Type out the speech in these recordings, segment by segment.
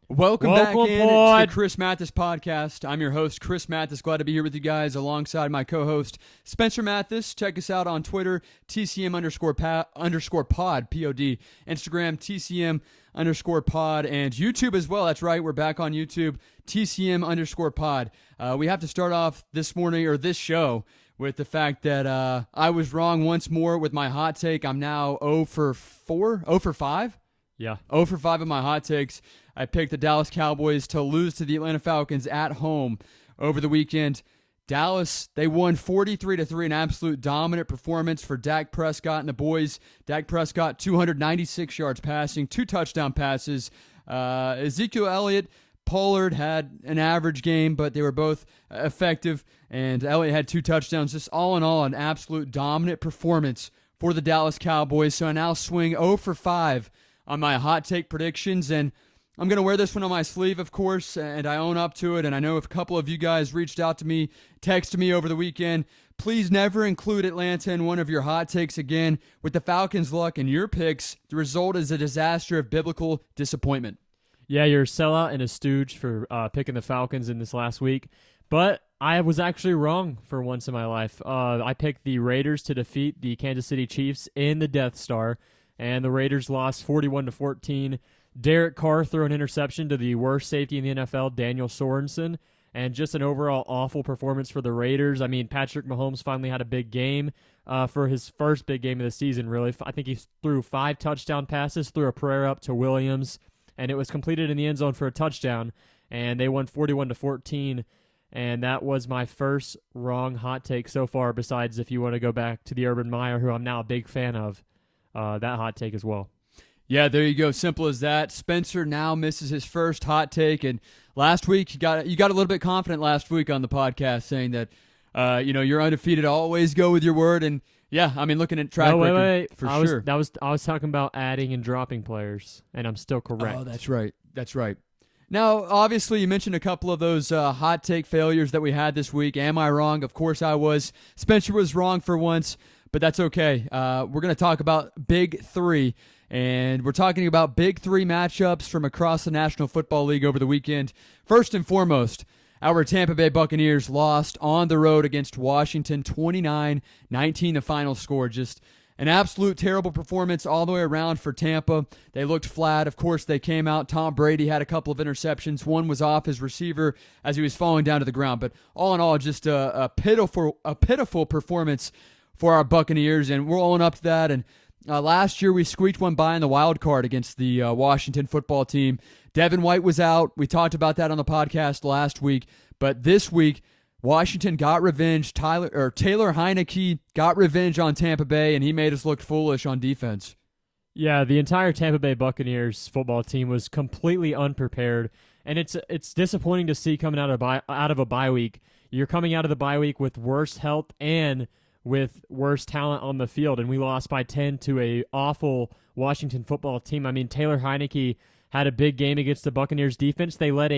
Welcome back in Boyd. to the Chris Mathis podcast. I'm your host, Chris Mathis. Glad to be here with you guys alongside my co-host, Spencer Mathis. Check us out on Twitter, TCM_pod, P-O-D. Instagram, TCM_pod, and YouTube as well. That's right, we're back on YouTube, TCM_pod. We have to start off this morning, or this show, with the fact that I was wrong once more with my hot take. I'm now 0 for 5? Yeah. 0 for 5 of my hot takes. I picked the Dallas Cowboys to lose to the Atlanta Falcons at home over the weekend. Dallas, they won 43-3, an absolute dominant performance for Dak Prescott and the boys. Dak Prescott, 296 yards passing, 2 touchdown passes. Ezekiel Elliott, Pollard had an average game, but they were both effective, and Elliott had 2 touchdowns. Just all in all, an absolute dominant performance for the Dallas Cowboys. So I now swing 0 for 5 on my hot take predictions, and I'm going to wear this one on my sleeve, of course, and I own up to it, and I know if a couple of you guys reached out to me, texted me over the weekend, please never include Atlanta in one of your hot takes again. With the Falcons' luck and your picks, the result is a disaster of biblical disappointment. Yeah, you're a sellout and a stooge for picking the Falcons in this last week, but I was actually wrong for once in my life. I picked the Raiders to defeat the Kansas City Chiefs in the Death Star, and the Raiders lost 41-14. Derek Carr threw an interception to the worst safety in the NFL, Daniel Sorensen, and just an overall awful performance for the Raiders. I mean, Patrick Mahomes finally had a big game for his first big game of the season, really. I think he threw 5 touchdown passes, threw a prayer up to Williams, and it was completed in the end zone for a touchdown, and they won 41-14, and that was my first wrong hot take so far, besides if you want to go back to the Urban Meyer, who I'm now a big fan of, that hot take as well. Yeah, there you go. Simple as that. Spencer now misses his first hot take, and last week you got a little bit confident last week on the podcast, saying that you're undefeated. Always go with your word, and yeah, I mean looking at track record for sure. I was talking about adding and dropping players, and I'm still correct. Oh, that's right. Now, obviously, you mentioned a couple of those hot take failures that we had this week. Am I wrong? Of course I was. Spencer was wrong for once, but that's okay. We're going to talk about Big 3. And we're talking about Big 3 matchups from across the National Football League over the weekend. First and foremost, our Tampa Bay Buccaneers lost on the road against Washington, 29-19 the final score. Just an absolute terrible performance all the way around for Tampa. They looked flat. Of course, they came out. Tom Brady had a couple of interceptions. One was off his receiver as he was falling down to the ground. But all in all, just a pitiful performance for our Buccaneers, and we're owing up to that. And last year, we squeaked one by in the wild card against the Washington football team. Devin White was out. We talked about that on the podcast last week. But this week, Washington got revenge. Taylor Heineke got revenge on Tampa Bay, and he made us look foolish on defense. Yeah, the entire Tampa Bay Buccaneers football team was completely unprepared, and it's disappointing to see coming out of a bye week. You're coming out of the bye week with worse health and with worse talent on the field, and we lost by 10 to a awful Washington football team. I mean, Taylor Heineke had a big game against the Buccaneers defense. They led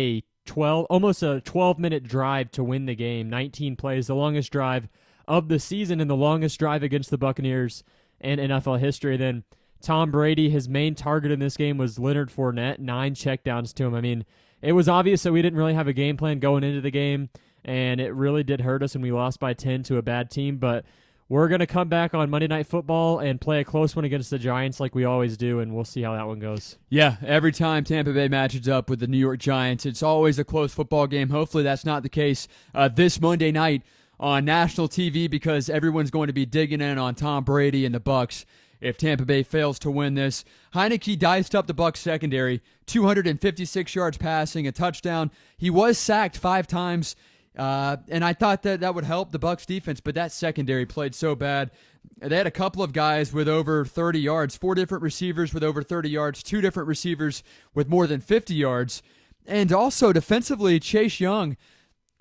almost a 12-minute drive to win the game, 19 plays, the longest drive of the season and the longest drive against the Buccaneers in NFL history. Then Tom Brady, his main target in this game was Leonard Fournette, 9 checkdowns to him. I mean, it was obvious that we didn't really have a game plan going into the game, and it really did hurt us, and we lost by 10 to a bad team. But we're going to come back on Monday Night Football and play a close one against the Giants like we always do, and we'll see how that one goes. Yeah, every time Tampa Bay matches up with the New York Giants, it's always a close football game. Hopefully that's not the case this Monday night on national TV, because everyone's going to be digging in on Tom Brady and the Bucs if Tampa Bay fails to win this. Heineke diced up the Bucs secondary, 256 yards passing, a touchdown. He was sacked 5 times. And I thought that would help the Bucs defense, but that secondary played so bad. They had a couple of guys with over 30 yards, 4 different receivers with over 30 yards, 2 different receivers with more than 50 yards. And also defensively, Chase Young,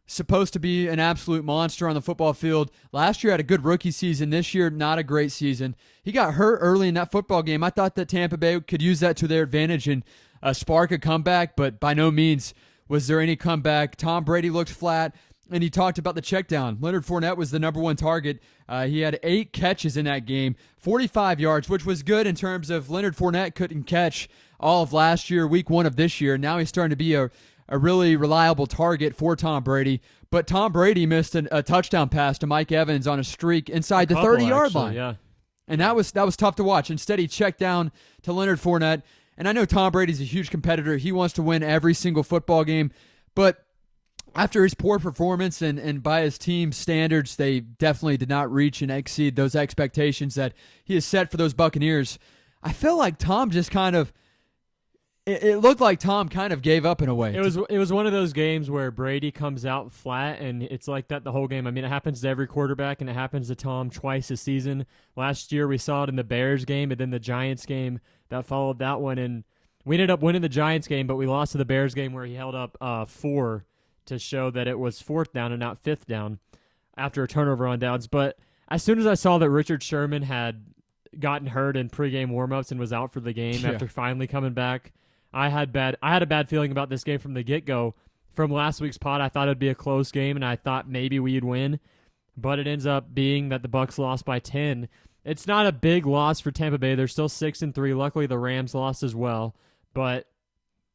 supposed to be an absolute monster on the football field. Last year had a good rookie season. This year, not a great season. He got hurt early in that football game. I thought that Tampa Bay could use that to their advantage and spark a comeback, but by no means was there any comeback. Tom Brady looked flat, and he talked about the check down. Leonard Fournette was the number 1 target. He had 8 catches in that game, 45 yards, which was good in terms of Leonard Fournette couldn't catch all of last year, week 1 of this year. Now he's starting to be a really reliable target for Tom Brady. But Tom Brady missed a touchdown pass to Mike Evans on a streak inside the 30-yard line. Yeah. And that was tough to watch. Instead, he checked down to Leonard Fournette. And I know Tom Brady's a huge competitor. He wants to win every single football game. But after his poor performance and by his team's standards, they definitely did not reach and exceed those expectations that he has set for those Buccaneers. I feel like Tom just kind of – it looked like Tom kind of gave up in a way. It was one of those games where Brady comes out flat, and it's like that the whole game. I mean, it happens to every quarterback, and it happens to Tom twice a season. Last year we saw it in the Bears game and then the Giants game that followed that one, and we ended up winning the Giants game, but we lost to the Bears game where he held up 4 to show that it was 4th down and not 5th down after a turnover on downs. But as soon as I saw that Richard Sherman had gotten hurt in pregame warmups and was out for the game after finally coming back, I had a bad feeling about this game from the get-go. From last week's pod, I thought it would be a close game, and I thought maybe we'd win, but it ends up being that the Bucs lost by 10. It's not a big loss for Tampa Bay. They're still 6-3. Luckily, the Rams lost as well, but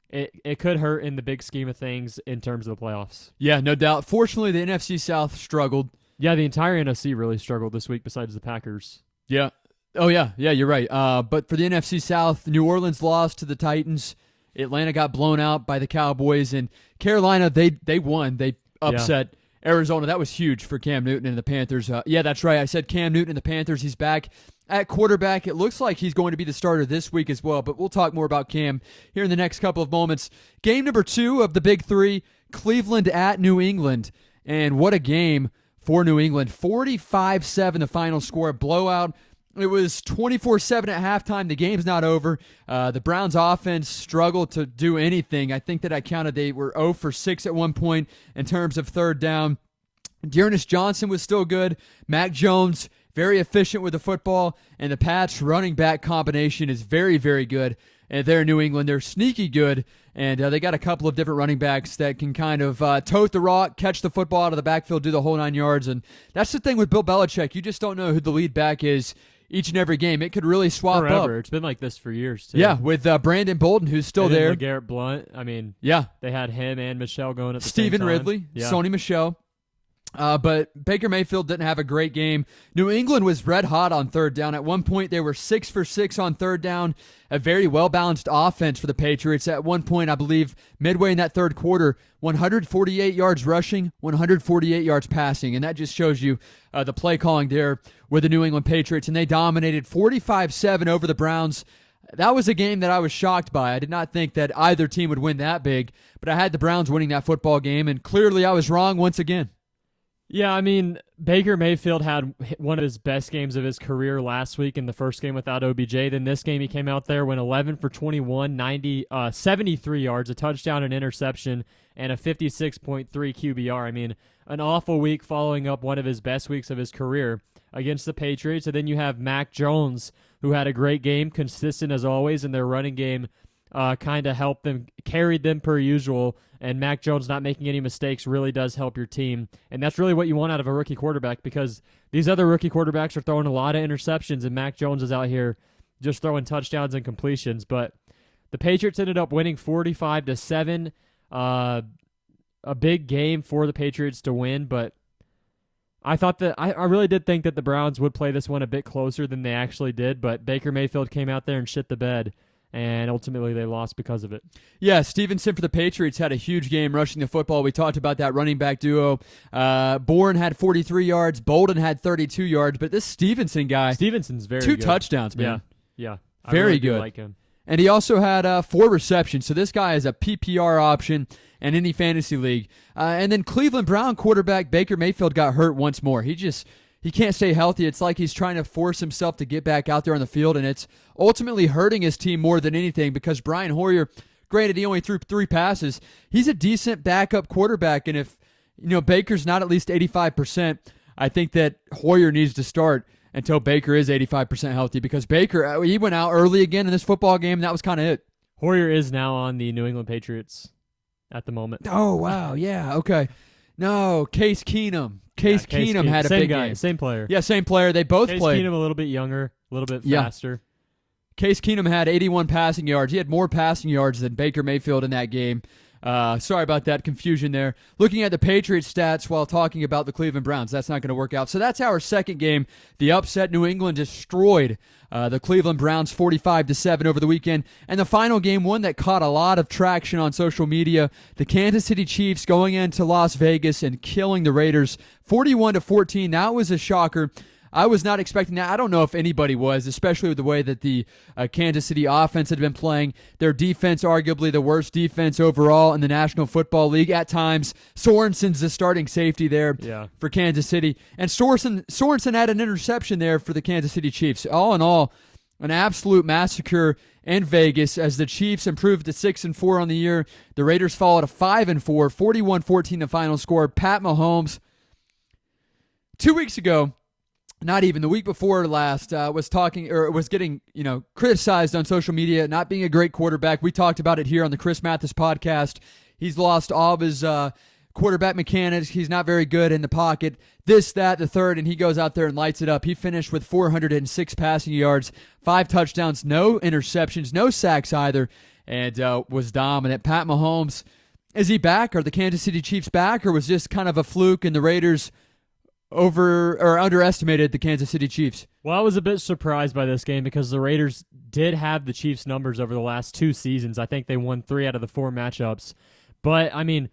it could hurt in the big scheme of things in terms of the playoffs. Yeah, no doubt. Fortunately, the NFC South struggled. Yeah, the entire NFC really struggled this week besides the Packers. Yeah. Oh, yeah. Yeah, you're right. But for the NFC South, New Orleans lost to the Titans. Atlanta got blown out by the Cowboys. And Carolina, they won. They upset Arizona. That was huge for Cam Newton and the Panthers. Yeah, that's right. I said Cam Newton and the Panthers. He's back at quarterback. It looks like he's going to be the starter this week as well, but we'll talk more about Cam here in the next couple of moments. Game number 2 of the Big Three, Cleveland at New England. And what a game for New England. 45-7 the final score, a blowout. It was 24-7 at halftime. The game's not over. The Browns' offense struggled to do anything. I think that I counted they were 0 for 6 at one point in terms of third down. Dearness Johnson was still good. Mac Jones, very efficient with the football. And the Pats' running back combination is very, very good. And they're in New England. They're sneaky good. And they got a couple of different running backs that can kind of tote the rock, catch the football out of the backfield, do the whole 9 yards. And that's the thing with Bill Belichick. You just don't know who the lead back is each and every game. It could really swap Forever. up. It's been like this for years, too. Yeah, with Brandon Bolden, who's still and there. Garrett Blunt. I mean, yeah, they had him and Michelle going at the Stephen same time. Ridley, Yeah. Sony Michel. But Baker Mayfield didn't have a great game. New England was red hot on third down. At one point, they were 6 for 6 on third down. A very well-balanced offense for the Patriots. At one point, I believe, midway in that third quarter, 148 yards rushing, 148 yards passing. And that just shows you the play calling there with the New England Patriots. And they dominated 45-7 over the Browns. That was a game that I was shocked by. I did not think that either team would win that big. But I had the Browns winning that football game. And clearly I was wrong once again. Yeah, I mean, Baker Mayfield had one of his best games of his career last week in the first game without OBJ. Then this game he came out there, went 11 for 21, 73 yards, a touchdown, an interception, and a 56.3 QBR. I mean, an awful week following up one of his best weeks of his career against the Patriots. And then you have Mac Jones, who had a great game, consistent as always, in their running game. Kind of helped them, carried them per usual, and Mac Jones not making any mistakes really does help your team. And that's really what you want out of a rookie quarterback, because these other rookie quarterbacks are throwing a lot of interceptions, and Mac Jones is out here just throwing touchdowns and completions. But the Patriots ended up winning 45-7. A big game for the Patriots to win, but I thought that I really did think that the Browns would play this one a bit closer than they actually did, but Baker Mayfield came out there and shit the bed. And ultimately they lost because of it. Yeah, Stevenson for the Patriots had a huge game rushing the football. We talked about that running back duo. Bourne had 43 yards. Bolden had 32 yards. But this Stevenson guy, Stevenson's very two good. touchdowns, man. Yeah. I Very really good. do like him. And he also had 4 receptions. So this guy is a PPR option in any fantasy league. And then Cleveland Brown quarterback Baker Mayfield got hurt once more. He can't stay healthy. It's like he's trying to force himself to get back out there on the field, and it's ultimately hurting his team more than anything because Brian Hoyer, granted he only threw 3 passes, he's a decent backup quarterback, and if Baker's not at least 85%, I think that Hoyer needs to start until Baker is 85% healthy because Baker, he went out early again in this football game, and that was kind of it. Hoyer is now on the New England Patriots at the moment. Oh, wow, yeah, okay. No, Case Keenum. Case Keenum had a big game. Same player. Yeah, same player. They both played. Case Keenum a little bit younger, a little bit faster. Case Keenum had 81 passing yards. He had more passing yards than Baker Mayfield in that game. Sorry about that confusion there. Looking at the Patriots stats while talking about the Cleveland Browns, that's not going to work out. So that's our second game. The upset, New England destroyed the Cleveland Browns 45-7 over the weekend. And the final game, one that caught a lot of traction on social media, the Kansas City Chiefs going into Las Vegas and killing the Raiders 41-14. That was a shocker. I was not expecting that. I don't know if anybody was, especially with the way that the Kansas City offense had been playing. Their defense, arguably the worst defense overall in the National Football League at times. Sorensen's the starting safety there for Kansas City. And Sorensen had an interception there for the Kansas City Chiefs. All in all, an absolute massacre in Vegas as the Chiefs improved to 6-4 on the year. The Raiders followed a 5-4, 41-14 the final score. Pat Mahomes, 2 weeks ago, not even the week before last, was getting criticized on social media, not being a great quarterback. We talked about it here on the Chris Mathis podcast. He's lost all of his quarterback mechanics. He's not very good in the pocket. This, that, the third, and he goes out there and lights it up. He finished with 406 passing yards, 5 touchdowns, no interceptions, no sacks either, and was dominant. Pat Mahomes, is he back? Are the Kansas City Chiefs back, or was this kind of a fluke and the Raiders underestimated the Kansas City Chiefs? Well, I was a bit surprised by this game because the Raiders did have the Chiefs' numbers over the last 2 seasons. I think they won 3 out of the 4 matchups. But, I mean,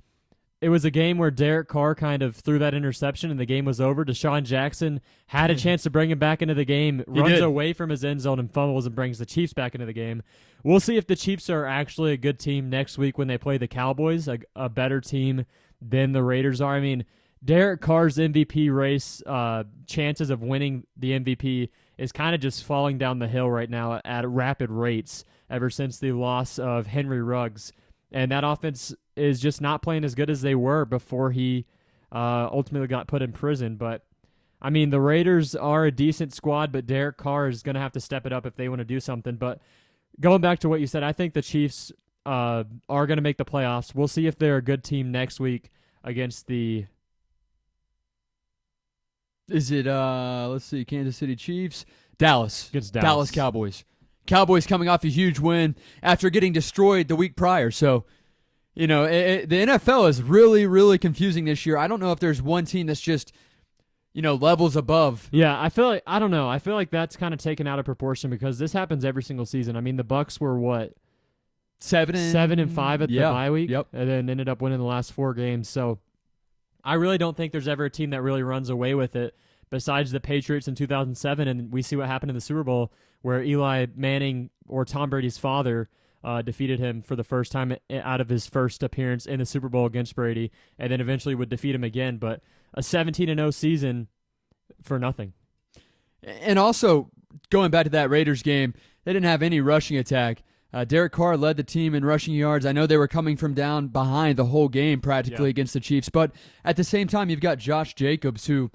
it was a game where Derek Carr kind of threw that interception and the game was over. Deshaun Jackson had a chance to bring him back into the game, runs away from his end zone and fumbles and brings the Chiefs back into the game. We'll see if the Chiefs are actually a good team next week when they play the Cowboys, a better team than the Raiders are. I mean, Derek Carr's MVP race, chances of winning the MVP is kind of just falling down the hill right now at rapid rates ever since the loss of Henry Ruggs. And that offense is just not playing as good as they were before he ultimately got put in prison. But, I mean, the Raiders are a decent squad, but Derek Carr is going to have to step it up if they want to do something. But going back to what you said, I think the Chiefs are going to make the playoffs. We'll see if they're a good team next week against the... Is it, let's see, Kansas City Chiefs? Dallas. Against Dallas Cowboys. Cowboys coming off a huge win after getting destroyed the week prior. So, the NFL is really, really confusing this year. I don't know if there's one team that's just, levels above. Yeah, I feel like, I don't know. I feel like that's kind of taken out of proportion because this happens every single season. I mean, the Bucs were what? 7-5 at the bye week? Yep. And then ended up winning the last 4 games. So, I really don't think there's ever a team that really runs away with it besides the Patriots in 2007, and we see what happened in the Super Bowl where Eli Manning, or Tom Brady's father, defeated him for the first time out of his first appearance in the Super Bowl against Brady, and then eventually would defeat him again. But a 17-0 season for nothing. And also, going back to that Raiders game, they didn't have any rushing attack. Derek Carr led the team in rushing yards. I know they were coming from down behind the whole game practically against the Chiefs, but at the same time, you've got Josh Jacobs, who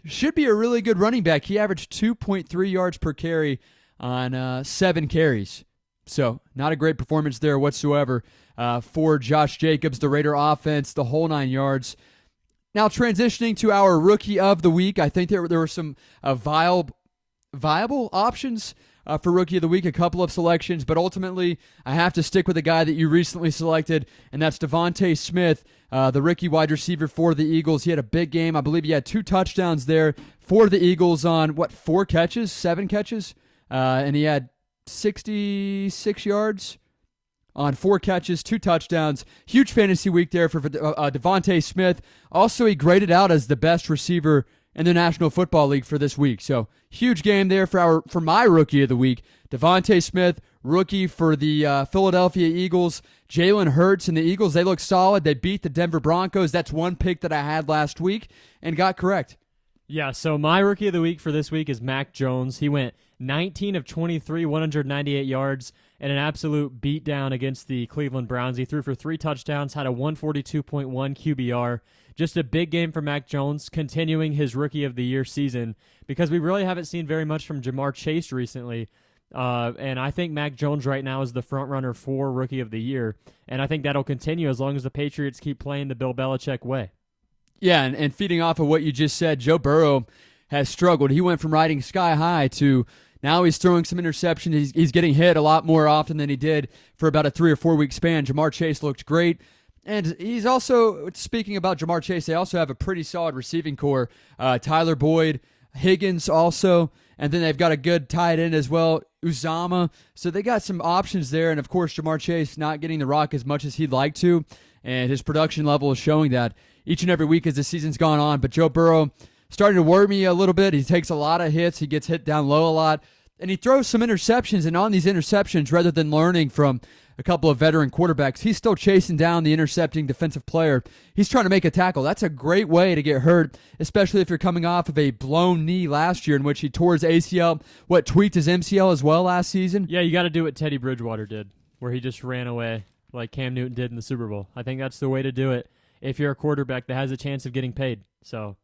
should be a really good running back. He averaged 2.3 yards per carry on 7 carries. So not a great performance there whatsoever for Josh Jacobs, the Raider offense, the whole 9 yards. Now transitioning to our Rookie of the Week, I think there were some viable options for Rookie of the Week, a couple of selections, but ultimately I have to stick with the guy that you recently selected, and that's Devonta Smith, the rookie wide receiver for the Eagles. He had a big game. I believe he had 2 touchdowns there for the Eagles on, 7 catches? And he had 66 yards on 4 catches, 2 touchdowns. Huge fantasy week there for Devonta Smith. Also, he graded out as the best receiver in the National Football League for this week. So, huge game there for my Rookie of the Week. Devonta Smith, rookie for the Philadelphia Eagles. Jalen Hurts and the Eagles, they look solid. They beat the Denver Broncos. That's one pick that I had last week and got correct. Yeah, so my Rookie of the Week for this week is Mac Jones. He went 19 of 23, 198 yards, and an absolute beatdown against the Cleveland Browns. He threw for 3 touchdowns, had a 142.1 QBR. Just a big game for Mac Jones, continuing his Rookie of the Year season, because we really haven't seen very much from Jamar Chase recently. And I think Mac Jones right now is the front runner for Rookie of the Year, and I think that'll continue as long as the Patriots keep playing the Bill Belichick way. Yeah, and feeding off of what you just said, Joe Burrow has struggled. He went from riding sky high to Now he's throwing some interceptions. He's getting hit a lot more often than he did for about a 3 or 4 week span. Jamar Chase looked great. And he's also, speaking about Jamar Chase, they also have a pretty solid receiving core. Tyler Boyd, Higgins also, and then they've got a good tight end as well, Uzama. So they got some options there. And, of course, Jamar Chase not getting the rock as much as he'd like to, and his production level is showing that each and every week as the season's gone on. But Joe Burrow starting to worry me a little bit. He takes a lot of hits. He gets hit down low a lot. And he throws some interceptions, and on these interceptions, rather than learning from a couple of veteran quarterbacks, he's still chasing down the intercepting defensive player. He's trying to make a tackle. That's a great way to get hurt, especially if you're coming off of a blown knee last year in which he tore his ACL, tweaked his MCL as well last season. Yeah, you got to do what Teddy Bridgewater did, where he just ran away like Cam Newton did in the Super Bowl. I think that's the way to do it if you're a quarterback that has a chance of getting paid. So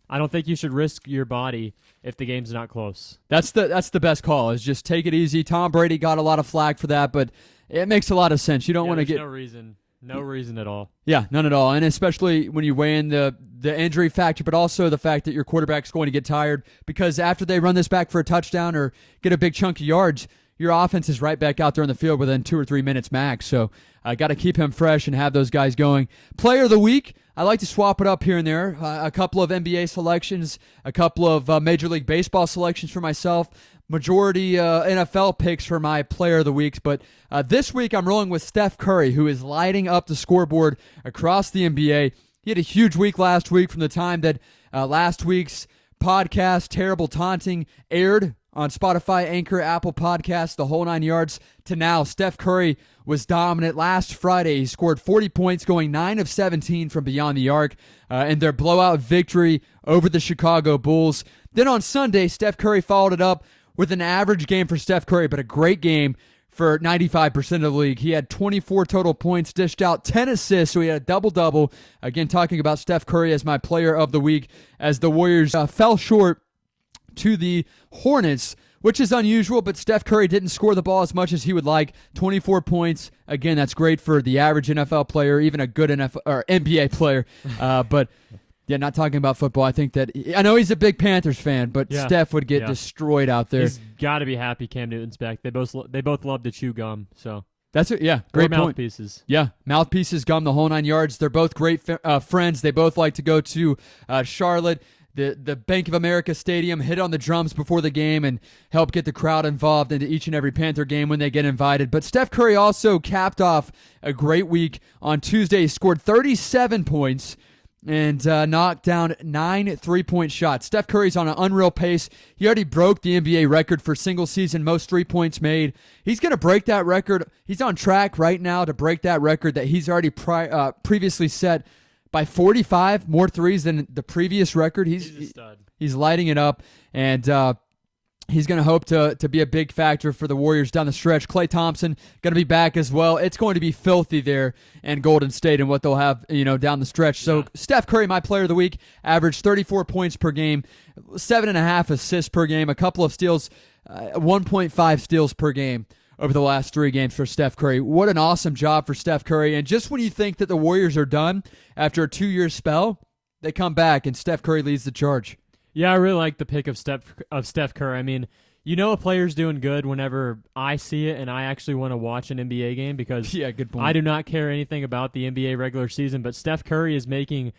I don't think you should risk your body if the game's not close. That's the best call, is just take it easy. Tom Brady got a lot of flack for that, but it makes a lot of sense. You don't want to get no reason at all. Yeah, none at all. And especially when you weigh in the injury factor, but also the fact that your quarterback's going to get tired, because after they run this back for a touchdown or get a big chunk of yards, your offense is right back out there on the field within 2 or 3 minutes max. So I got to keep him fresh and have those guys going. Player of the week, I like to swap it up here and there. A couple of NBA selections, a couple of Major League Baseball selections for myself, majority NFL picks for my player of the weeks. But this week I'm rolling with Steph Curry, who is lighting up the scoreboard across the NBA. He had a huge week last week from the time that last week's podcast, Terrible Taunting, aired on Spotify, Anchor, Apple Podcasts, the whole 9 yards, to now. Steph Curry was dominant. Last Friday, he scored 40 points, going 9 of 17 from beyond the arc in their blowout victory over the Chicago Bulls. Then on Sunday, Steph Curry followed it up with an average game for Steph Curry, but a great game for 95% of the league. He had 24 total points, dished out 10 assists, so he had a double-double. Again, talking about Steph Curry as my player of the week, as the Warriors fell short to the Hornets, which is unusual, but Steph Curry didn't score the ball as much as he would like. 24 points. Again, that's great for the average NFL player, even a good NFL or NBA player. But yeah, not talking about football. I think that I know he's a big Panthers fan, but yeah, Steph would get destroyed out there. He's got to be happy Cam Newton's back. They both love to chew gum, so that's it. Yeah, great point. Mouthpieces. Yeah, mouthpieces, gum, the whole 9 yards. They're both great friends. They both like to go to Charlotte, the Bank of America Stadium, hit on the drums before the game and help get the crowd involved into each and every Panther game when they get invited. But Steph Curry also capped off a great week on Tuesday. He scored 37 points and knocked down 9 3-point shots. Steph Curry's on an unreal pace. He already broke the NBA record for single-season most 3 points made. He's going to break that record. He's on track right now to break that record that he's already previously set by 45 more threes than the previous record. He's a stud. He's lighting it up, and he's going to hope to be a big factor for the Warriors down the stretch. Klay Thompson going to be back as well. It's going to be filthy there in Golden State and what they'll have, down the stretch. So Steph Curry, my player of the week, averaged 34 points per game, 7.5 assists per game, a couple of steals, 1.5 steals per game over the last 3 games for Steph Curry. What an awesome job for Steph Curry. And just when you think that the Warriors are done after a 2-year spell, they come back and Steph Curry leads the charge. Yeah, I really like the pick of Steph Curry. I mean, a player's doing good whenever I see it and I actually want to watch an NBA game, because good point. I do not care anything about the NBA regular season, but Steph Curry is making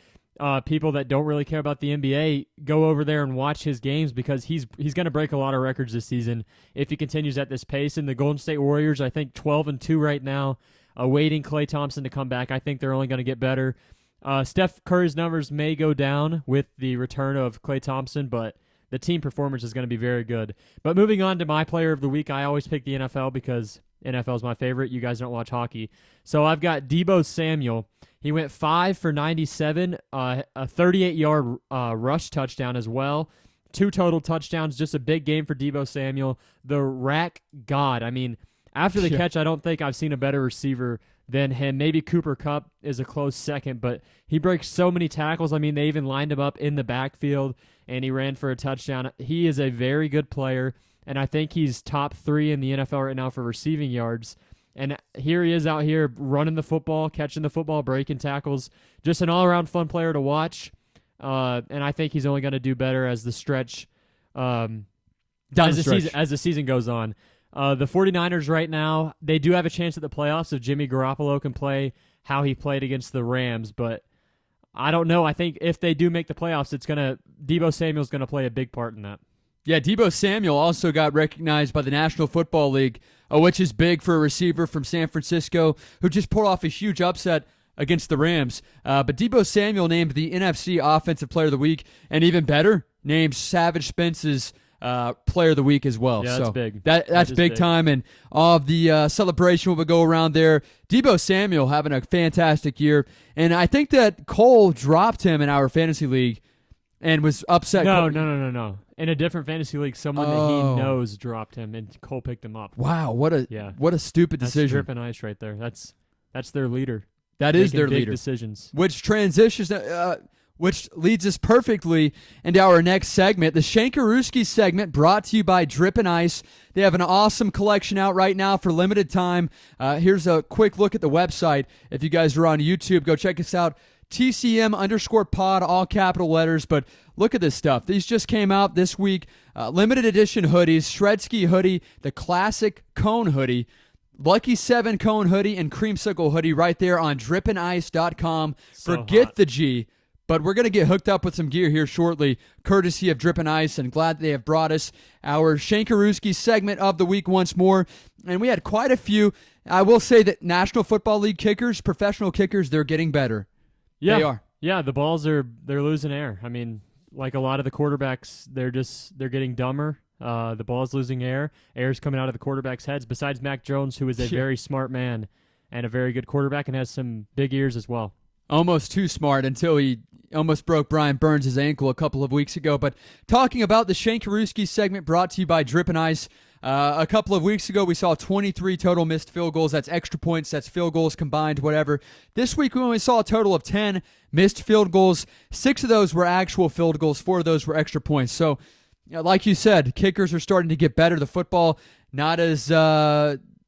people that don't really care about the NBA go over there and watch his games, because he's going to break a lot of records this season if he continues at this pace. And the Golden State Warriors, I think 12-2 right now, awaiting Klay Thompson to come back. I think they're only going to get better. Steph Curry's numbers may go down with the return of Klay Thompson, but the team performance is going to be very good. But moving on to my player of the week, I always pick the NFL because NFL is my favorite. You guys don't watch hockey. So I've got Deebo Samuel. He went 5 for 97, a 38-yard rush touchdown as well. 2 total touchdowns, just a big game for Deebo Samuel. The rack god. I mean, after the catch, I don't think I've seen a better receiver than him. Maybe Cooper Kupp is a close second, but he breaks so many tackles. I mean, they even lined him up in the backfield, and he ran for a touchdown. He is a very good player, and I think he's top 3 in the NFL right now for receiving yards. And here he is out here running the football, catching the football, breaking tackles. Just an all-around fun player to watch. And I think he's only going to do better as the stretch Down the stretch. As the season goes on. The 49ers right now, they do have a chance at the playoffs if Jimmy Garoppolo can play how he played against the Rams, but I don't know. I think if they do make the playoffs, Deebo Samuel's going to play a big part in that. Yeah, Deebo Samuel also got recognized by the National Football League, which is big for a receiver from San Francisco who just pulled off a huge upset against the Rams. But Deebo Samuel named the NFC Offensive Player of the Week, and even better, named Savage Spence's Player of the Week as well. Yeah, so that's big. That's big time, and all of the celebration will go around there. Deebo Samuel having a fantastic year, and I think that Cole dropped him in our fantasy league and was upset. No. In a different fantasy league, someone that he knows dropped him, and Cole picked him up. Wow, what a stupid decision. That's Drip and Ice right there. That's their leader. That is their big leader. Decisions. Which leads us perfectly into our next segment, the Shankarooski segment, brought to you by Drip and Ice. They have an awesome collection out right now for limited time. Here's a quick look at the website. If you guys are on YouTube, go check us out. TCM_pod, all capital letters. But look at this stuff. These just came out this week. Limited edition hoodies, Shredski hoodie, the classic cone hoodie, Lucky 7 cone hoodie, and creamsicle hoodie right there on dripandice.com. Forget the G. But we're going to get hooked up with some gear here shortly, courtesy of Drip and Ice, and glad they have brought us our Shankarooski segment of the week once more. And we had quite a few. I will say that National Football League kickers, professional kickers, they're getting better. Yeah. They are. Yeah, the balls they're losing air. I mean, like a lot of the quarterbacks, they're getting dumber. The ball's losing air. Air's coming out of the quarterbacks' heads, besides Mac Jones, who is a very smart man and a very good quarterback and has some big ears as well. Almost too smart until he almost broke Brian Burns' ankle a couple of weeks ago. But talking about the Shankarooski segment brought to you by Drip and Ice, a couple of weeks ago we saw 23 total missed field goals. That's extra points, that's field goals combined, whatever. This week we only saw a total of 10 missed field goals. 6 of those were actual field goals, 4 of those were extra points. So, like you said, kickers are starting to get better. The football not as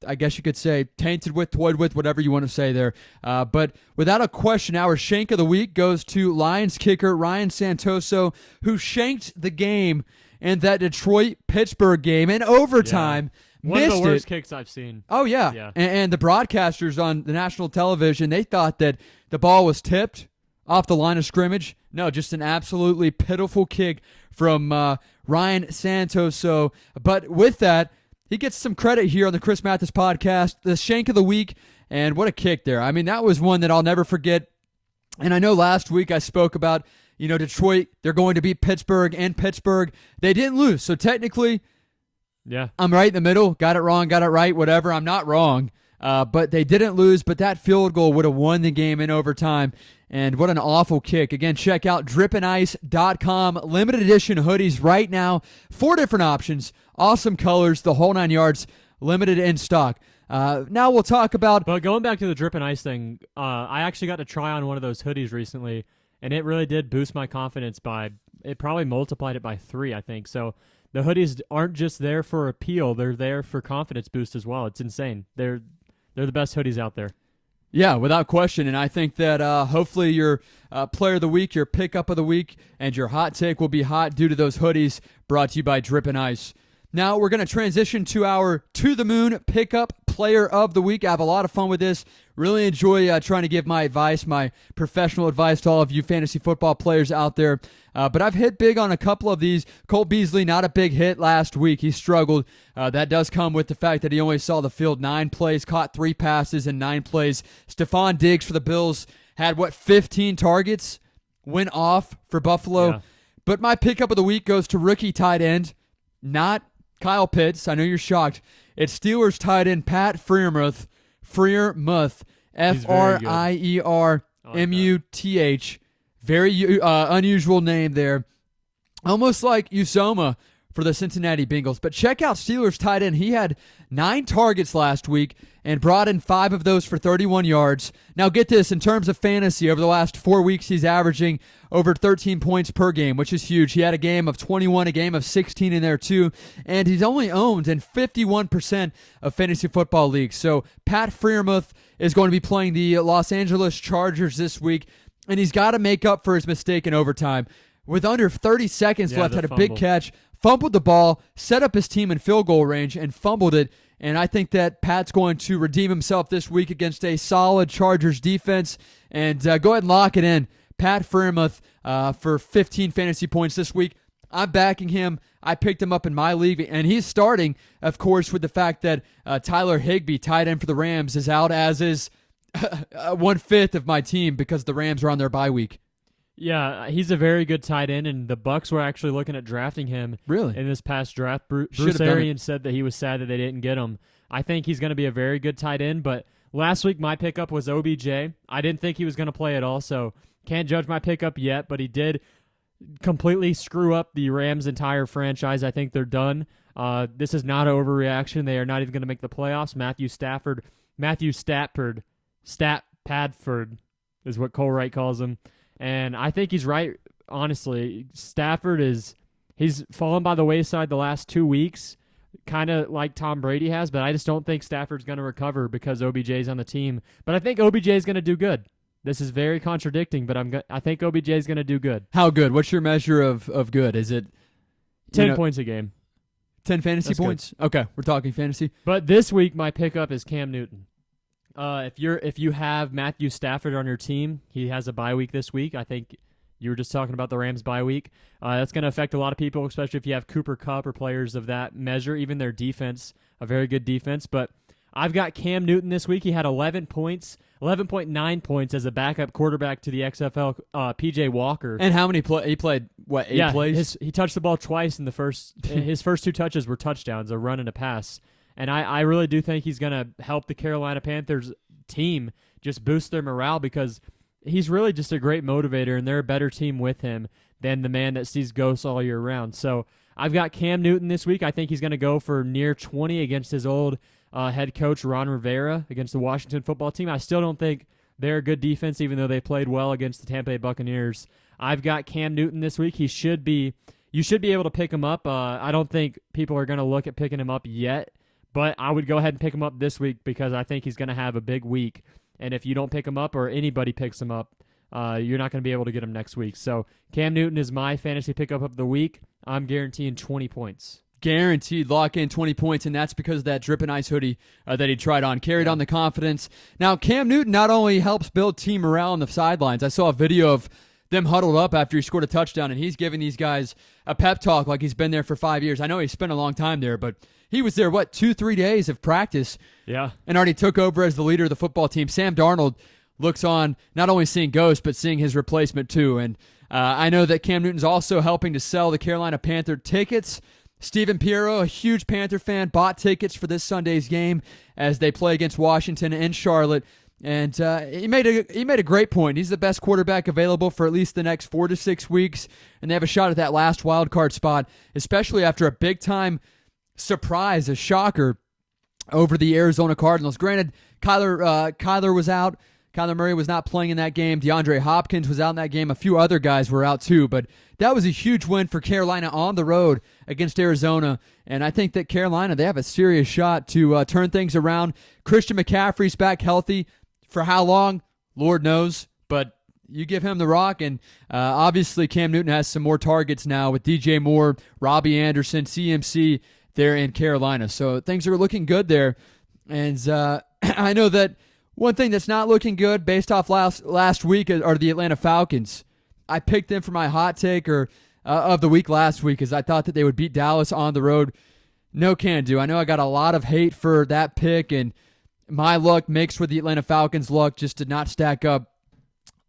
I guess you could say, tainted with, toyed with, whatever you want to say there. But without a question, our Shank of the Week goes to Lions kicker Ryan Santoso, who shanked the game in that Detroit-Pittsburgh game in overtime. Yeah. One of the worst kicks I've seen. Oh, yeah. And the broadcasters on the national television, they thought that the ball was tipped off the line of scrimmage. No, just an absolutely pitiful kick from Ryan Santoso. But with that, he gets some credit here on the Chris Mathis podcast, the Shank of the Week, and what a kick there. I mean, that was one that I'll never forget. And I know last week I spoke about, Detroit, they're going to beat Pittsburgh, and Pittsburgh, they didn't lose. So technically, I'm right in the middle. Got it wrong, got it right, whatever. I'm not wrong. But they didn't lose, but that field goal would have won the game in overtime. And what an awful kick. Again, check out dripandice.com. Limited edition hoodies right now. 4 different options. Awesome colors, the whole 9 yards. Limited in stock. Now we'll talk about... But going back to the Drip and Ice thing, I actually got to try on one of those hoodies recently, and it really did boost my confidence it probably multiplied it by 3, I think. So the hoodies aren't just there for appeal. They're there for confidence boost as well. It's insane. They're the best hoodies out there. Yeah, without question, and I think that hopefully your player of the week, your pickup of the week, and your hot take will be hot due to those hoodies brought to you by Drip and Ice. Now we're going to transition to our To the Moon pickup player of the week. I have a lot of fun with this. Really enjoy trying to give my advice, my professional advice to all of you fantasy football players out there. But I've hit big on a couple of these. Cole Beasley, not a big hit last week. He struggled. That does come with the fact that he only saw the field 9 plays, caught 3 passes in 9 plays. Stephon Diggs for the Bills had, 15 targets? Went off for Buffalo. Yeah. But my pickup of the week goes to rookie tight end, not Kyle Pitts. I know you're shocked. It's Steelers tight end Pat Freermuth. Freermuth. F-R-I-E-R-M-U-T-H. Very unusual name there. Almost like Usoma for the Cincinnati Bengals. But check out Steelers tight end. He had 9 targets last week and brought in 5 of those for 31 yards. Now get this, in terms of fantasy, over the last 4 weeks he's averaging over 13 points per game, which is huge. He had a game of 21, a game of 16 in there too, and he's only owned in 51% of fantasy football leagues. So Pat Freermuth is going to be playing the Los Angeles Chargers this week, and he's got to make up for his mistake in overtime. With under 30 seconds left, the had a fumble. big catch, fumbled the ball, set up his team in field goal range, and fumbled it. And I think that Pat's going to redeem himself this week against a solid Chargers defense. And go ahead and lock it in. Pat Freeman for 15 fantasy points this week. I'm backing him. I picked him up in my league, and he's starting, of course, with the fact that Tyler Higbee, tight end for the Rams, is out, as is 1/5 of my team because the Rams are on their bye week. Yeah, he's a very good tight end, and the Bucs were actually looking at drafting him in this past draft. Bruce Arians said that he was sad that they didn't get him. I think he's going to be a very good tight end, but last week my pickup was OBJ. I didn't think he was going to play at all, so can't judge my pickup yet, but he did completely screw up the Rams' entire franchise. I think they're done. This is not an overreaction. They are not even going to make the playoffs. Matthew Stafford is what Cole Wright calls him. And I think he's right, honestly. He's fallen by the wayside the last 2 weeks, kind of like Tom Brady has, but I just don't think Stafford's going to recover because OBJ's on the team. But I think OBJ's going to do good. This is very contradicting, but I think OBJ is going to do good. How good? What's your measure of good? Is it 10 points a game? 10 fantasy That's points? Good. Okay, we're talking fantasy. But this week, my pickup is Cam Newton. If you have Matthew Stafford on your team, he has a bye week this week. I think you were just talking about the Rams bye week. That's going to affect a lot of people, especially if you have Cooper Kupp or players of that measure, even their defense, a very good defense. But I've got Cam Newton this week. He had 11 points. 11.9 points as a backup quarterback to the XFL P.J. Walker. And how many he played? What, 8 plays? He touched the ball twice in the first. His first 2 touches were touchdowns, a run and a pass. And I really do think he's going to help the Carolina Panthers team just boost their morale because he's really just a great motivator, and they're a better team with him than the man that sees ghosts all year round. So I've got Cam Newton this week. I think he's going to go for near 20 against his old head coach Ron Rivera against the Washington football team. I still don't think they're a good defense, even though they played well against the Tampa Bay Buccaneers. I've got Cam Newton this week. You should be able to pick him up. I don't think people are going to look at picking him up yet, but I would go ahead and pick him up this week because I think he's going to have a big week. And if you don't pick him up or anybody picks him up, you're not going to be able to get him next week. So Cam Newton is my fantasy pickup of the week. I'm guaranteeing 20 points. Guaranteed lock in 20 points, and that's because of that Drip and Ice hoodie that he tried on. Carried on the confidence. Now, Cam Newton not only helps build team morale on the sidelines. I saw a video of them huddled up after he scored a touchdown, and he's giving these guys a pep talk like he's been there for 5 years. I know he spent a long time there, but he was there, 2-3 days of practice? Yeah. And already took over as the leader of the football team. Sam Darnold looks on, not only seeing ghosts, but seeing his replacement too. And I know that Cam Newton's also helping to sell the Carolina Panther tickets. Stephen Piero, a huge Panther fan, bought tickets for this Sunday's game as they play against Washington in Charlotte. And he made a great point. He's the best quarterback available for at least the next 4 to 6 weeks, and they have a shot at that last wild card spot, especially after a big-time surprise, a shocker, over the Arizona Cardinals. Granted, Kyler was out. Kyler Murray was not playing in that game. DeAndre Hopkins was out in that game. A few other guys were out too, but that was a huge win for Carolina on the road against Arizona, and I think that Carolina, they have a serious shot to turn things around. Christian McCaffrey's back healthy. For how long? Lord knows, but you give him the rock, and obviously Cam Newton has some more targets now with DJ Moore, Robbie Anderson, CMC there in Carolina, so things are looking good there, and I know that one thing that's not looking good based off last week are the Atlanta Falcons. I picked them for my hot take of the week last week because I thought that they would beat Dallas on the road. No can do. I know I got a lot of hate for that pick, and my luck mixed with the Atlanta Falcons' luck just did not stack up.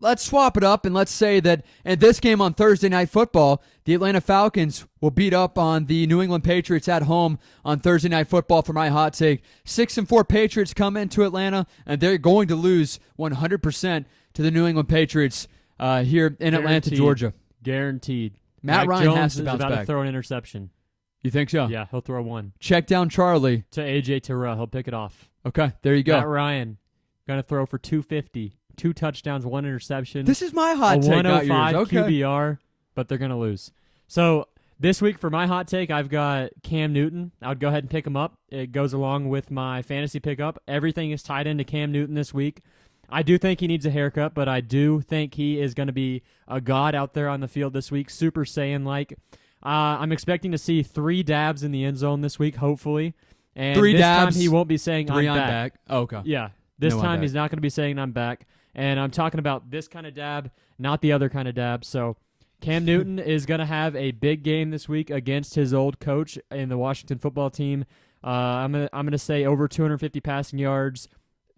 Let's swap it up, and let's say that in this game on Thursday Night Football, the Atlanta Falcons will beat up on the New England Patriots at home on Thursday Night Football for my hot take. 6-4 Patriots come into Atlanta, and they're going to lose 100% to the New England Patriots here in Atlanta, Georgia. Guaranteed. Matt Ryan Jones has to bounce is about back. to throw an interception. You think so? Yeah, he'll throw one. Check down Charlie. To A.J. Terrell. He'll pick it off. Okay, there you go. Matt Ryan, going to throw for 250. 2 touchdowns, 1 interception. This is my hot take, not yours. 105 Okay. QBR, but they're going to lose. So this week for my hot take, I've got Cam Newton. I would go ahead and pick him up. It goes along with my fantasy pickup. Everything is tied into Cam Newton this week. I do think he needs a haircut, but I do think he is going to be a god out there on the field this week, Super Saiyan-like. I'm expecting to see 3 dabs in the end zone this week, hopefully. And 3 this dabs, time he won't be saying 3 I'm on back. Oh, okay. Yeah, this No, I'm time back. he's not going to be saying I'm back. And I'm talking about this kind of dab, not the other kind of dab. So Cam Newton is going to have a big game this week against his old coach in the Washington football team. I'm gonna say over 250 passing yards,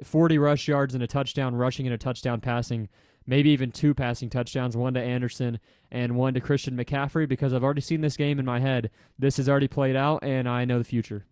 40 rush yards, and a touchdown rushing and a touchdown passing. Maybe even 2 passing touchdowns, 1 to Anderson and 1 to Christian McCaffrey, because I've already seen this game in my head. This has already played out, and I know the future.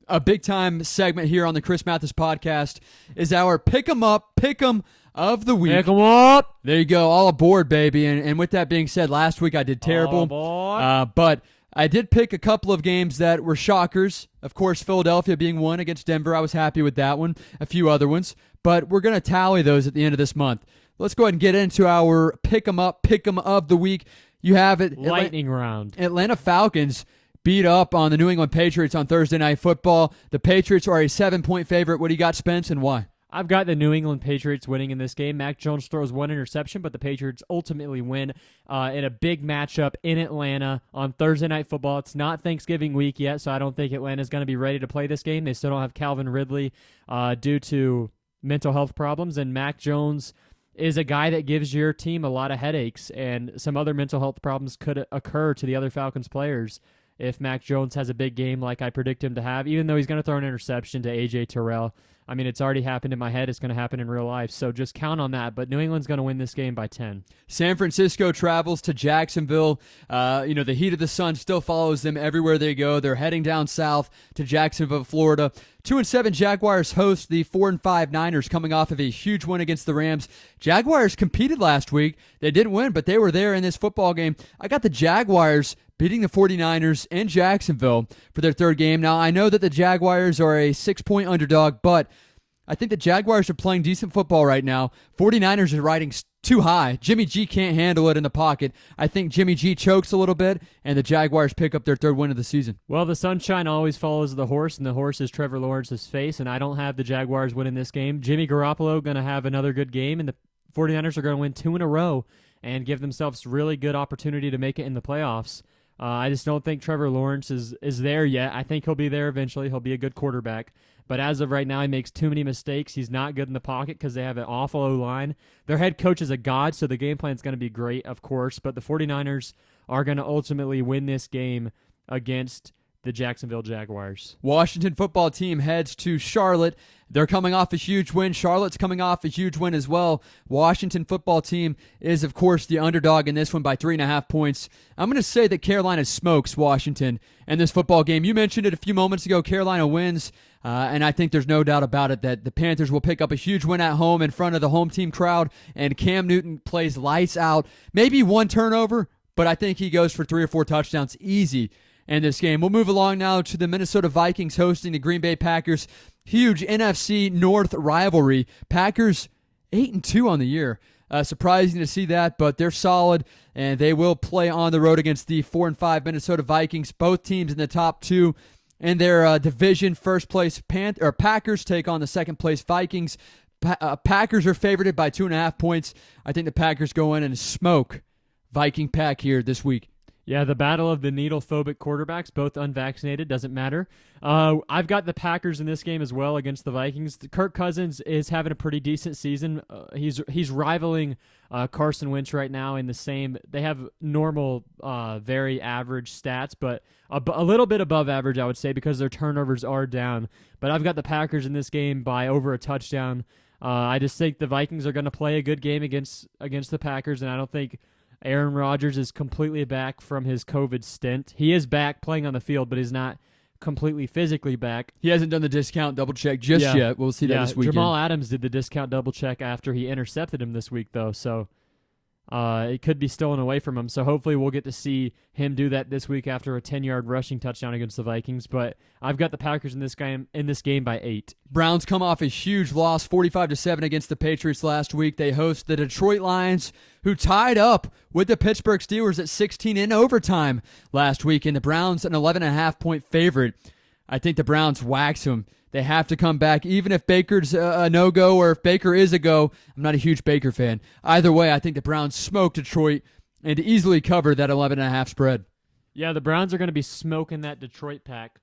A big-time segment here on the Chris Mathis podcast is our Pick 'em Up, Pick 'em of the Week. Pick 'em up! There you go, all aboard, baby. And with that being said, last week I did terrible, but I did pick a couple of games that were shockers. Of course, Philadelphia being one against Denver. I was happy with that one. A few other ones. But we're going to tally those at the end of this month. Let's go ahead and get into our Pick 'em Up, Pick 'em of the Week. You have it. Lightning round. Atlanta Falcons beat up on the New England Patriots on Thursday Night Football. The Patriots are a 7-point favorite. What do you got, Spence, and why? I've got the New England Patriots winning in this game. Mac Jones throws 1 interception, but the Patriots ultimately win in a big matchup in Atlanta on Thursday Night Football. It's not Thanksgiving week yet, so I don't think Atlanta's going to be ready to play this game. They still don't have Calvin Ridley due to mental health problems, and Mac Jones is a guy that gives your team a lot of headaches, and some other mental health problems could occur to the other Falcons players if Mac Jones has a big game like I predict him to have, even though he's going to throw an interception to A.J. Terrell. I mean, it's already happened in my head. It's going to happen in real life, so just count on that. But New England's going to win this game by 10. San Francisco travels to Jacksonville. The heat of the sun still follows them everywhere they go. They're heading down south to Jacksonville, Florida. 2-7 Jaguars host the 4-5 Niners, coming off of a huge win against the Rams. Jaguars competed last week. They didn't win, but they were there in this football game. I got the Jaguars beating the 49ers in Jacksonville for their third game. Now, I know that the Jaguars are a 6-point underdog, but I think the Jaguars are playing decent football right now. 49ers are riding too high. Jimmy G can't handle it in the pocket. I think Jimmy G chokes a little bit, and the Jaguars pick up their third win of the season. Well, the sunshine always follows the horse, and the horse is Trevor Lawrence's face, and I don't have the Jaguars winning this game. Jimmy Garoppolo going to have another good game, and the 49ers are going to win 2 in a row and give themselves really good opportunity to make it in the playoffs. I just don't think Trevor Lawrence is there yet. I think he'll be there eventually. He'll be a good quarterback. But as of right now, he makes too many mistakes. He's not good in the pocket because they have an awful O-line. Their head coach is a god, so the game plan is going to be great, of course. But the 49ers are going to ultimately win this game against the Jacksonville Jaguars. Washington football team heads to Charlotte. They're coming off a huge win. Charlotte's coming off a huge win as well. Washington football team is, of course, the underdog in this one by 3.5 points. I'm going to say that Carolina smokes Washington in this football game. You mentioned it a few moments ago. Carolina wins, and I think there's no doubt about it that the Panthers will pick up a huge win at home in front of the home team crowd, and Cam Newton plays lights out. Maybe 1 turnover, but I think he goes for 3 or 4 touchdowns easy in this game. We'll move along now to the Minnesota Vikings hosting the Green Bay Packers. Huge NFC North rivalry. Packers 8-2 on the year. Surprising to see that, but they're solid, and they will play on the road against the 4-5 Minnesota Vikings. Both teams in the top 2 in their division. First place Packers take on the second place Vikings. Packers are favored by 2.5 points. I think the Packers go in and smoke Viking Pack here this week. Yeah, the battle of the needle-phobic quarterbacks, both unvaccinated, doesn't matter. I've got the Packers in this game as well against the Vikings. Kirk Cousins is having a pretty decent season. He's rivaling Carson Wentz right now in the same. They have normal, very average stats, but a little bit above average, I would say, because their turnovers are down. But I've got the Packers in this game by over a touchdown. I just think the Vikings are going to play a good game against the Packers, and I don't think Aaron Rodgers is completely back from his COVID stint. He is back playing on the field, but he's not completely physically back. He hasn't done the discount double check just yet. We'll see that this weekend. Jamal Adams did the discount double check after he intercepted him this week, though, so it could be stolen away from him. So hopefully we'll get to see him do that this week after a 10-yard rushing touchdown against the Vikings. But I've got the Packers in this game by 8. Browns come off a huge loss, 45-7 against the Patriots last week. They host the Detroit Lions, who tied up with the Pittsburgh Steelers at 16 in overtime last week, and the Browns an 11.5-point favorite. I think the Browns wax them. They have to come back, even if Baker's a no-go or if Baker is a go. I'm not a huge Baker fan. Either way, I think the Browns smoke Detroit and easily cover that 11.5 spread. Yeah, the Browns are going to be smoking that Detroit pack.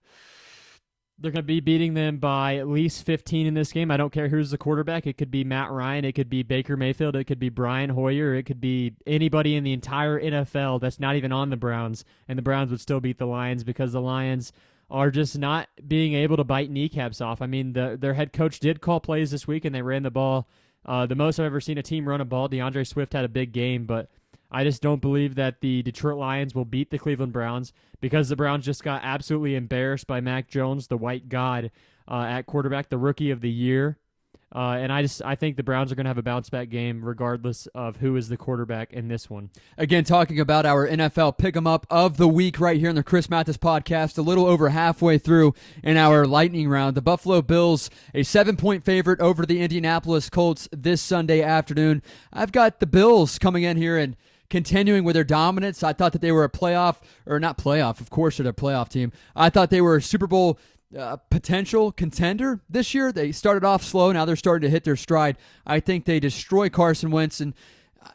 They're going to be beating them by at least 15 in this game. I don't care who's the quarterback. It could be Matt Ryan. It could be Baker Mayfield. It could be Brian Hoyer. It could be anybody in the entire NFL that's not even on the Browns, and the Browns would still beat the Lions because the Lions are just not being able to bite kneecaps off. I mean, their head coach did call plays this week, and they ran the ball. The most I've ever seen a team run a ball. DeAndre Swift had a big game, but I just don't believe that the Detroit Lions will beat the Cleveland Browns because the Browns just got absolutely embarrassed by Mac Jones, the white god, at quarterback, the rookie of the year. And I think the Browns are going to have a bounce-back game regardless of who is the quarterback in this one. Again, talking about our NFL pick-em-up of the week right here in the Chris Mathis podcast, a little over halfway through in our lightning round. The Buffalo Bills, a 7-point favorite over the Indianapolis Colts this Sunday afternoon. I've got the Bills coming in here and continuing with their dominance. I thought that they were a playoff, or not playoff, of course they're a playoff team. I thought they were a Super Bowl potential contender this year. They started off slow. Now they're starting to hit their stride. I think they destroy Carson Wentz. And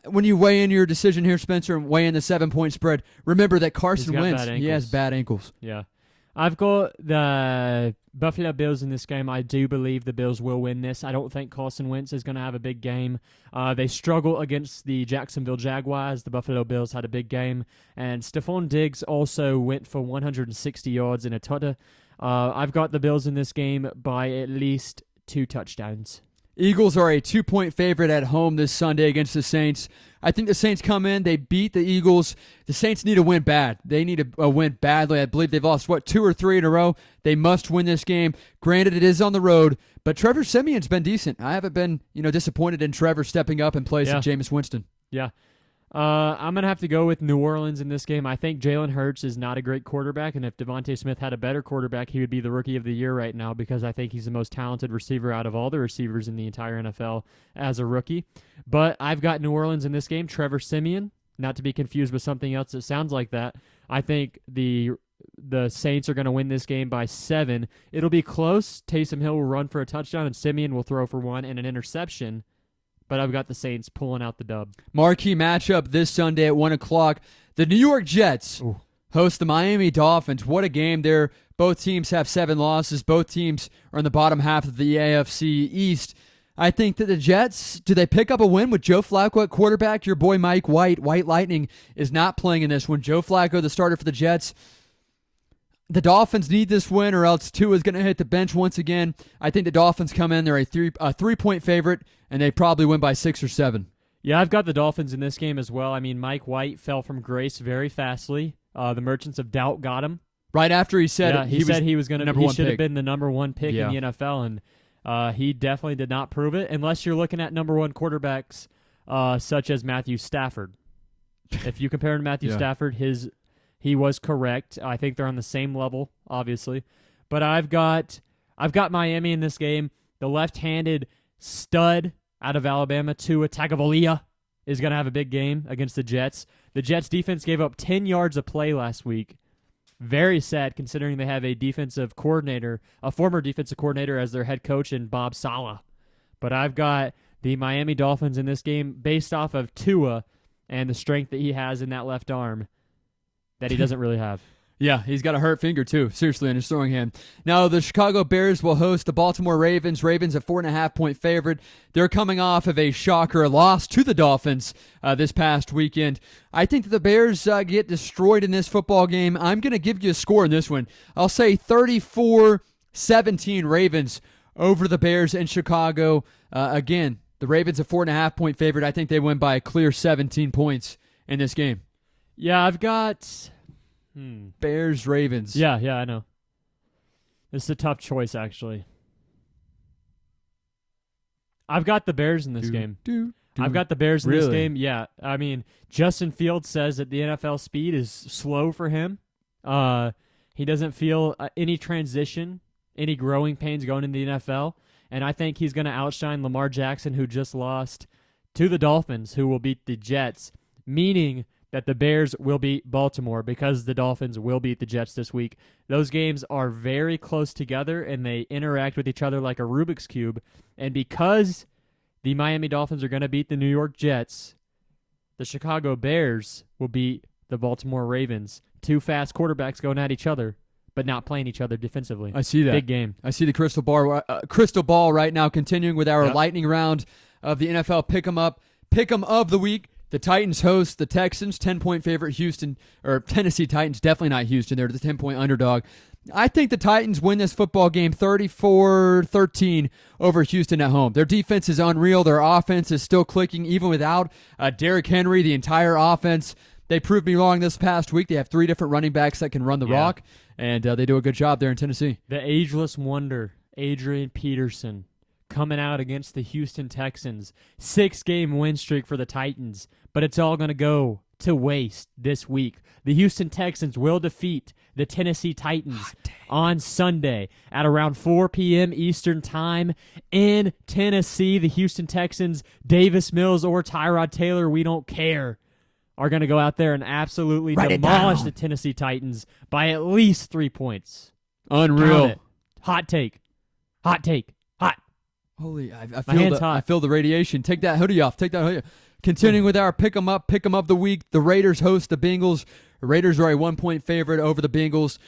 when you weigh in your decision here, Spencer, and weigh in the 7-point spread, remember that Carson Wentz, he has bad ankles. Yeah. I've got the Buffalo Bills in this game. I do believe the Bills will win this. I don't think Carson Wentz is going to have a big game. They struggle against the Jacksonville Jaguars. The Buffalo Bills had a big game. And Stephon Diggs also went for 160 yards in a touchdown. I've got the Bills in this game by at least 2 touchdowns. Eagles are a 2-point favorite at home this Sunday against the Saints. I think the Saints come in, they beat the Eagles. The Saints need to win bad. They need to win badly. I believe they've lost, 2 or 3 in a row. They must win this game. Granted, it is on the road, but Trevor Siemian's been decent. I haven't been disappointed in Trevor stepping up in place of Jameis Winston. Yeah. I'm going to have to go with New Orleans in this game. I think Jalen Hurts is not a great quarterback, and if Devonta Smith had a better quarterback, he would be the rookie of the year right now because I think he's the most talented receiver out of all the receivers in the entire NFL as a rookie. But I've got New Orleans in this game. Trevor Siemian, not to be confused with something else that sounds like that. I think the Saints are going to win this game by 7. It'll be close. Taysom Hill will run for a touchdown, and Siemian will throw for 1 and an interception. But I've got the Saints pulling out the dub. Marquee matchup this Sunday at 1 o'clock. The New York Jets host the Miami Dolphins. What a game there. Both teams have 7 losses. Both teams are in the bottom half of the AFC East. I think that the Jets, do they pick up a win with Joe Flacco at quarterback? Your boy Mike White, White Lightning, is not playing in this one. Joe Flacco, the starter for the Jets. The Dolphins need this win or else Tua is going to hit the bench once again. I think the Dolphins come in. They're a 3-point favorite, and they probably win by 6 or 7. Yeah, I've got the Dolphins in this game as well. I mean, Mike White fell from grace very fastly. The Merchants of Doubt got him. Right after he said he was going to. He should have been the number 1 pick Yeah. in the NFL, and he definitely did not prove it. Unless you're looking at number 1 quarterbacks such as Matthew Stafford. If you compare him to Matthew Stafford, he was correct. I think they're on the same level, obviously. But I've got Miami in this game. The left-handed stud out of Alabama, Tua Tagovailoa, is going to have a big game against the Jets. The Jets defense gave up 10 yards of play last week. Very sad considering they have a former defensive coordinator as their head coach in Bob Saleh. But I've got the Miami Dolphins in this game based off of Tua and the strength that he has in that left arm that he doesn't really have. Yeah, he's got a hurt finger, too, seriously, in his throwing hand. Now, the Chicago Bears will host the Baltimore Ravens. Ravens a 4.5-point favorite. They're coming off of a shocker loss to the Dolphins this past weekend. I think that the Bears get destroyed in this football game. I'm going to give you a score in this one. I'll say 34-17 Ravens over the Bears in Chicago. Again, the Ravens a 4.5-point favorite. I think they win by a clear 17 points in this game. Yeah, I've got Bears, Ravens. Yeah, I know. This is a tough choice, actually. I've got the Bears in this game. I've got the Bears in this game. Yeah, I mean, Justin Fields says that the NFL speed is slow for him. He doesn't feel any transition, any growing pains going into the NFL, and I think he's going to outshine Lamar Jackson, who just lost to the Dolphins, who will beat the Jets, meaning that the Bears will beat Baltimore because the Dolphins will beat the Jets this week. Those games are very close together, and they interact with each other like a Rubik's Cube. And because the Miami Dolphins are going to beat the New York Jets, the Chicago Bears will beat the Baltimore Ravens. Two fast quarterbacks going at each other, but not playing each other defensively. I see that. Big game. I see the crystal ball right now. Continuing with our lightning round of the NFL Pick'em of the week. The Titans host the Texans, 10-point favorite. Tennessee Titans, definitely not Houston. They're the 10-point underdog. I think the Titans win this football game 34-13 over Houston at home. Their defense is unreal. Their offense is still clicking even without Derrick Henry, the entire offense. They proved me wrong this past week. They have 3 different running backs that can run the rock, and they do a good job there in Tennessee. The ageless wonder, Adrian Peterson, coming out against the Houston Texans. 6-game win streak for the Titans, but it's all going to go to waste this week. The Houston Texans will defeat the Tennessee Titans on Sunday at around 4 p.m. Eastern Time in Tennessee. The Houston Texans, Davis Mills or Tyrod Taylor, we don't care, are going to go out there and absolutely demolish the Tennessee Titans by at least 3 points. Unreal. Hot take. Hot. Holy, I feel the radiation. Take that hoodie off. Continuing with our pick 'em of the week, the Raiders host the Bengals. The Raiders are a 1-point favorite over the Bengals.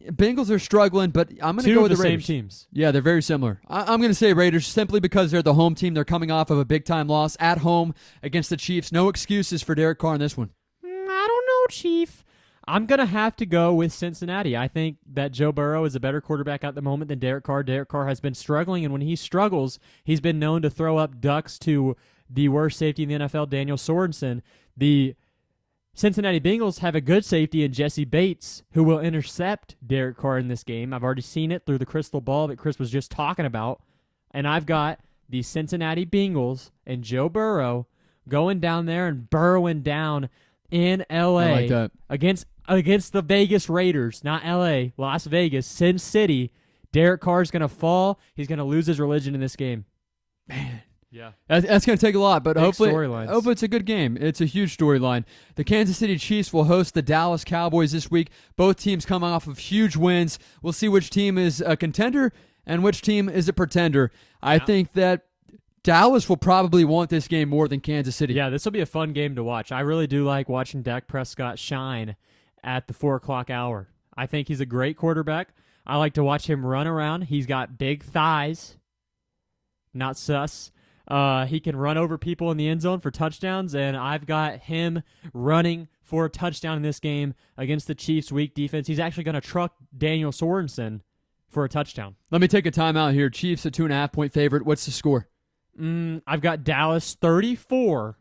Bengals are struggling, but I'm going to go with the Raiders. Same teams. Yeah, they're very similar. I'm going to say Raiders simply because they're the home team. They're coming off of a big-time loss at home against the Chiefs. No excuses for Derek Carr in this one. I don't know, Chief. I'm going to have to go with Cincinnati. I think that Joe Burrow is a better quarterback at the moment than Derek Carr. Derek Carr has been struggling, and when he struggles, he's been known to throw up ducks to the worst safety in the NFL, Daniel Sorensen. The Cincinnati Bengals have a good safety in Jesse Bates, who will intercept Derek Carr in this game. I've already seen it through the crystal ball that Chris was just talking about, and I've got the Cincinnati Bengals and Joe Burrow going down there and burrowing down in L.A. I like that. against the Vegas Raiders, not L.A., Las Vegas, Sin City. Derek Carr's going to fall. He's going to lose his religion in this game. Man. Yeah. That's going to take a lot, but hopefully it's a good game. It's a huge storyline. The Kansas City Chiefs will host the Dallas Cowboys this week. Both teams coming off of huge wins. We'll see which team is a contender and which team is a pretender. I think that Dallas will probably want this game more than Kansas City. Yeah, this will be a fun game to watch. I really do like watching Dak Prescott shine at the 4 o'clock hour. I think he's a great quarterback. I like to watch him run around. He's got big thighs. Not sus. He can run over people in the end zone for touchdowns, and I've got him running for a touchdown in this game against the Chiefs' weak defense. He's actually going to truck Daniel Sorensen for a touchdown. Let me take a timeout here. Chiefs a 2.5-point favorite. What's the score? I've got Dallas 34-27.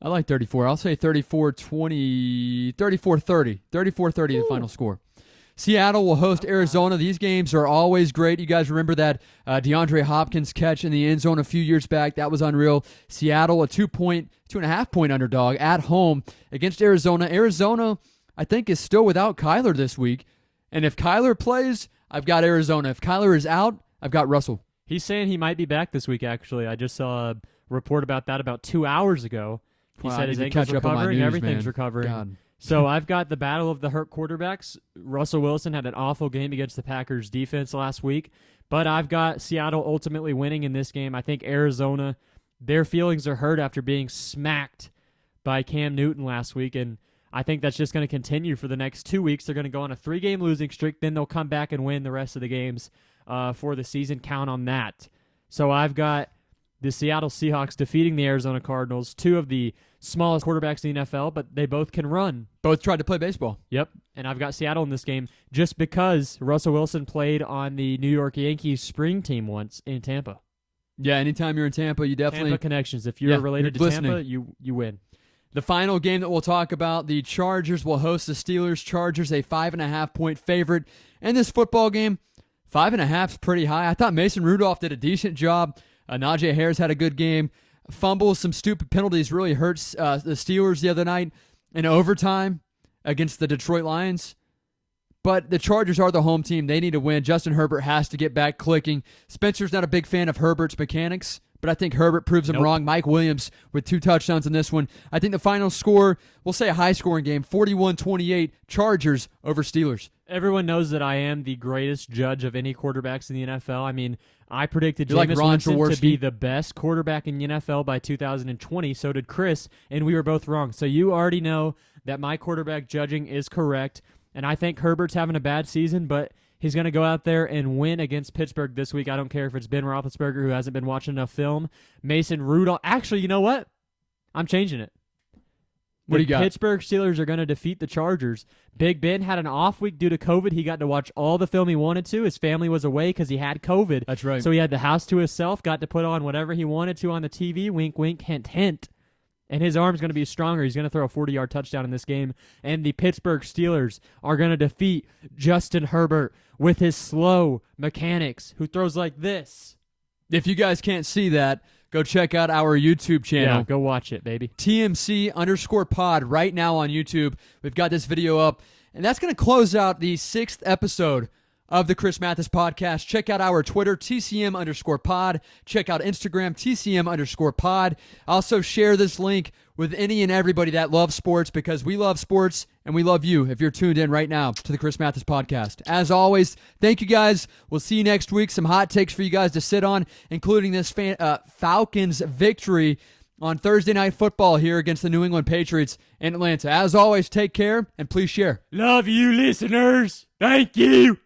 I like 34. I'll say 34-20, 34-30. 34-30 the final score. Seattle will host Arizona. These games are always great. You guys remember that DeAndre Hopkins catch in the end zone a few years back? That was unreal. Seattle, a 2.5-point underdog at home against Arizona. Arizona, I think, is still without Kyler this week. And if Kyler plays, I've got Arizona. If Kyler is out, I've got Russell. He's saying he might be back this week, actually. I just saw a report about that about 2 hours ago. He said his ankle's recovering, everything's recovering. God. So I've got the battle of the hurt quarterbacks. Russell Wilson had an awful game against the Packers defense last week, but I've got Seattle ultimately winning in this game. I think Arizona, their feelings are hurt after being smacked by Cam Newton last week, and I think that's just going to continue for the next 2 weeks. They're going to go on a 3-game losing streak, then they'll come back and win the rest of the games for the season. Count on that. So I've got the Seattle Seahawks defeating the Arizona Cardinals, 2 of the smallest quarterbacks in the NFL, but they both can run. Both tried to play baseball. Yep, and I've got Seattle in this game just because Russell Wilson played on the New York Yankees spring team once in Tampa. Yeah, anytime you're in Tampa, you definitely... Tampa connections. If you're related to listening. Tampa, you win. The final game that we'll talk about, the Chargers will host the Steelers. Chargers, a 5.5-point favorite. In this football game, 5.5 is pretty high. I thought Mason Rudolph did a decent job. Najee Harris had a good game. Fumbles, some stupid penalties really hurts the Steelers the other night in overtime against the Detroit Lions. But the Chargers are the home team. They need to win. Justin Herbert has to get back clicking. Spencer's not a big fan of Herbert's mechanics, but I think Herbert proves him wrong. Mike Williams with 2 touchdowns in this one. I think the final score, we'll say a high-scoring game, 41-28, Chargers over Steelers. Everyone knows that I am the greatest judge of any quarterbacks in the NFL. I mean, I predicted You're like Jameis Ron Winston to Jaworski. be the best quarterback in the NFL by 2020. So did Chris, and we were both wrong. So you already know that my quarterback judging is correct, and I think Herbert's having a bad season, but he's going to go out there and win against Pittsburgh this week. I don't care if it's Ben Roethlisberger, who hasn't been watching enough film. Mason Rudolph. Actually, you know what? I'm changing it. What do you The got? Pittsburgh Steelers are going to defeat the Chargers. Big Ben had an off week due to COVID. He got to watch all the film he wanted to. His family was away because he had COVID. That's right. So he had the house to himself, got to put on whatever he wanted to on the TV. Wink, wink, hint, hint. And his arm's going to be stronger. He's going to throw a 40-yard touchdown in this game. And the Pittsburgh Steelers are going to defeat Justin Herbert with his slow mechanics, who throws like this. If you guys can't see that, go check out our YouTube channel. Yeah, go watch it, baby. TMC_pod right now on YouTube. We've got this video up, and that's going to close out the 6th episode of the Chris Mathis podcast. Check out our Twitter, TCM_pod. Check out Instagram, TCM_pod. Also share this link with any and everybody that loves sports, because we love sports and we love you if you're tuned in right now to the Chris Mathis podcast. As always, thank you guys. We'll see you next week. Some hot takes for you guys to sit on, including this Falcons victory on Thursday Night Football here against the New England Patriots in Atlanta. As always, take care and please share. Love you, listeners. Thank you.